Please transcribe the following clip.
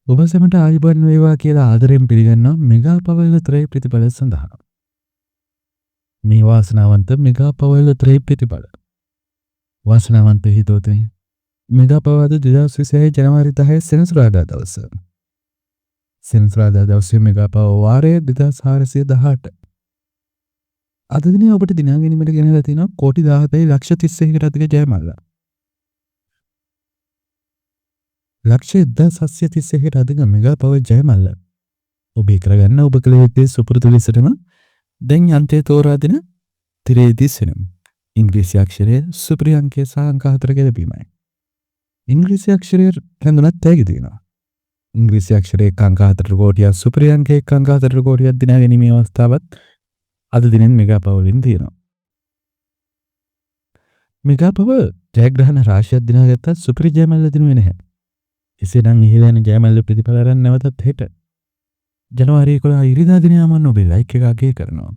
ඔබ සැමට ආයුබෝවන් වේවා කියලා ආදරයෙන් පිළිගන්නවා මෙගා පවල් ත්‍රේ ප්‍රතිඵල සඳහා. මේ වාසනාවන්ත මෙගා පවල් ත්‍රේ ප්‍රතිඵල. වාසනාවන්ත හිතෝතේ. මෙගා පවල් 2026 ජනවාරි 10 සෙනසුරාදා දවස. සෙනසුරාදා දවසේ මෙගා පවල් වාරය 2418. අද දිනේ ඔබට දිනා ගැනීමට ගෙනලා තියෙනවා කෝටි 17 ලක්ෂ 31කට අධික ජයමල්ල. ලක්ෂ 1731කට අධික මෙගා පවල් ජයමල්ල. ඔබ කරගන්න ඔබ කළ යුත්තේ සුපුරුදු ලෙසටම දැන් අන්තයේ තෝරා දෙන තිරේදී සෙනම්. ඉංග්‍රීසි අක්ෂරයේ සුපිරි අංකය සහ අංක 4 ගැලපීමයි. ඉංග්‍රීසි අක්ෂරයේ රැඳුනත් තෑගි දෙනවා. ඉංග්‍රීසි අක්ෂරයේ අංක 4 කෝටියක් සුපිරි අංකයක අංක 4 කෝටියක් දිනා ගැනීමේ අවස්ථාවත් අද දිනෙන් මෙගා පවලින් තියෙනවා. මෙගා පවල් ජයග්‍රහණ රාශියක් දිනා ගත්තත් සුපිරි ජයමල්ල දිනුවේ නැහැ. එසේනම් ඉහළ යන ජයමල්ල ප්‍රතිඵල අරන් නැවතත් හෙට ජනවාරි 11 ඉරිදා දිනයම ඔබේ ලයික් එක අගය කරනවා.